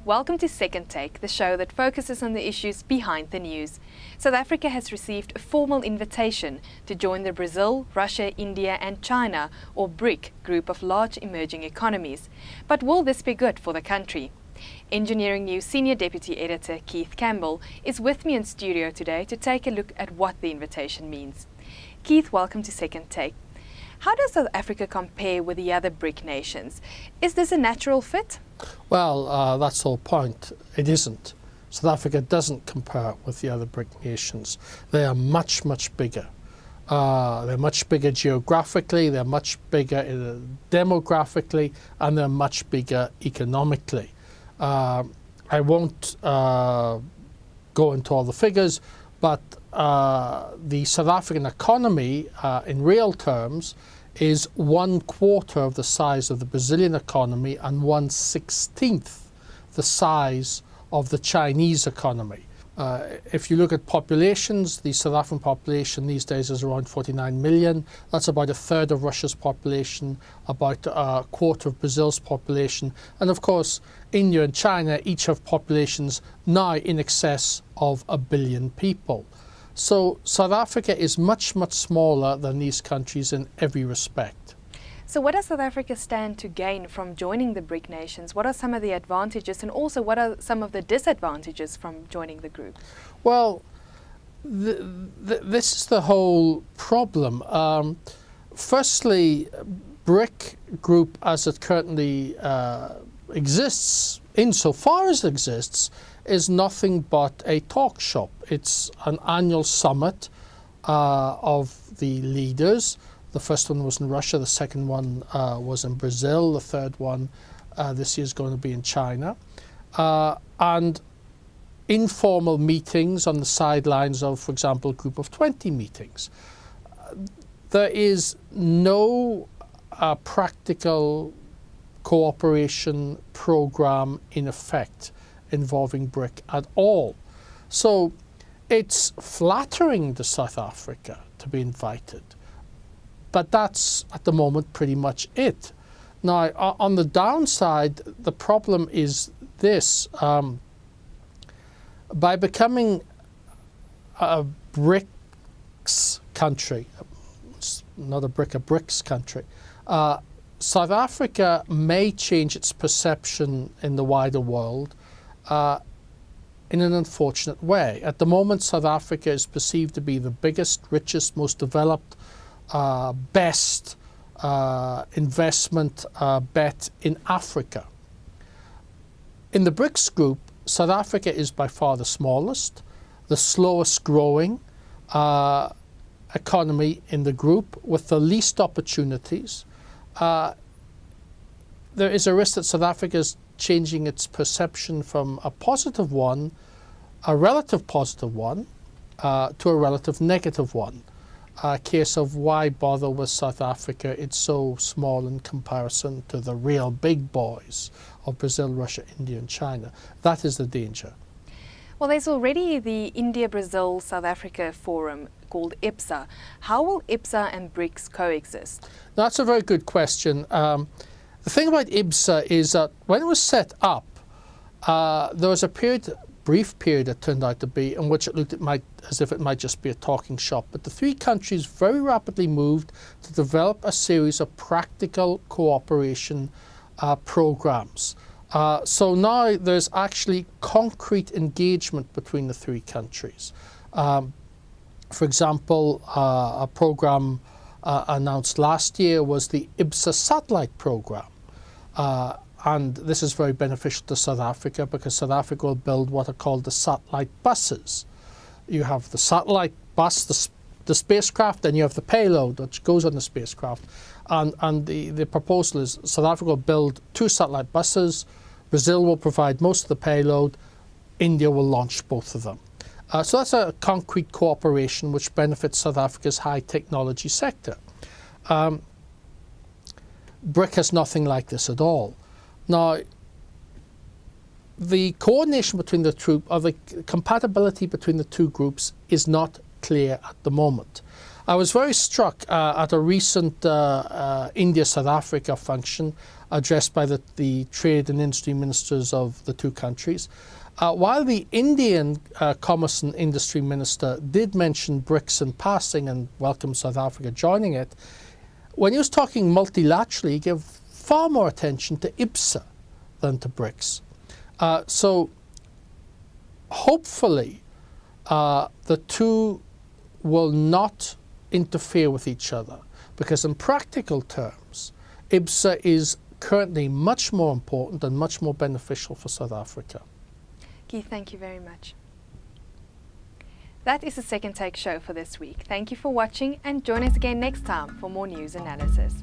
Welcome to Second Take, the show that focuses on the issues behind the news. South Africa has received a formal invitation to join the Brazil, Russia, India and China, or Bric, group of large emerging economies. But will this be good for the country? Engineering News Senior Deputy Editor Keith Campbell is with me in studio today to take a look at what the invitation means. Keith, welcome to Second Take. How does South Africa compare with the other Bric nations? Is this a natural fit? Well, that's the whole point. It isn't. South Africa doesn't compare with the other Bric nations. They are much, much bigger. They're much bigger geographically, they're much bigger demographically, and they're much bigger economically. I won't go into all the figures, but the South African economy, in real terms, is 1/4 of the size of the Brazilian economy and 1/16 the size of the Chinese economy. If you look at populations, the South African population these days is around 49 million. That's about 1/3 of Russia's population, about 1/4 of Brazil's population. And of course, India and China each have populations now in excess of 1 billion people. So South Africa is much, much smaller than these countries in every respect. So what does South Africa stand to gain from joining the Bric nations? What are some of the advantages and also what are some of the disadvantages from joining the group? Well, this is the whole problem. Firstly, Bric group as it currently exists, insofar as it exists, is nothing but a talk shop. It's an annual summit of the leaders. The first one was in Russia, the second one was in Brazil, the third one this year is going to be in China. And informal meetings on the sidelines of, for example, a group of 20 meetings. There is no practical cooperation program in effect involving Bric at all. So it's flattering to South Africa to be invited, but that's at the moment pretty much it. Now, on the downside, the problem is this. By becoming a BRICS country, not a Bric, a BRICS country, South Africa may change its perception in the wider world in an unfortunate way. At the moment, South Africa is perceived to be the biggest, richest, most developed, best investment bet in Africa. In the BRICS group, South Africa is by far the smallest, the slowest growing economy in the group with the least opportunities. There is a risk that South Africa is changing its perception from a positive one, a relative positive one, to a relative negative one. A case of why bother with South Africa? It's so small in comparison to the real big boys of Brazil, Russia, India and China. That is the danger. Well, there's already the India-Brazil-South Africa Forum called IBSA. How will IBSA and BRICS coexist? That's a very good question. The thing about IBSA is that when it was set up, there was a brief period it turned out to be, in which it looked as if it might just be a talking shop. But the three countries very rapidly moved to develop a series of practical cooperation programs. So now there's actually concrete engagement between the three countries. For example, a program announced last year was the IBSA satellite program. And this is very beneficial to South Africa because South Africa will build what are called the satellite buses. You have the satellite bus, the spacecraft, then you have the payload which goes on the spacecraft. And the proposal is South Africa will build 2 satellite buses, Brazil will provide most of the payload, India will launch both of them. So that's a concrete cooperation which benefits South Africa's high technology sector. Bric has nothing like this at all. Now, the coordination between the two, or the compatibility between the two groups is not clear at the moment. I was very struck at a recent India-South Africa function addressed by the trade and industry ministers of the two countries. While the Indian Commerce and Industry Minister did mention BRICS in passing and welcome South Africa joining it, when he was talking multilaterally, he gave far more attention to IBSA than to BRICS. So hopefully the two will not interfere with each other, because in practical terms, IBSA is currently much more important and much more beneficial for South Africa. Keith, thank you very much. That is the Second Take show for this week. Thank you for watching, and join us again next time for more news analysis.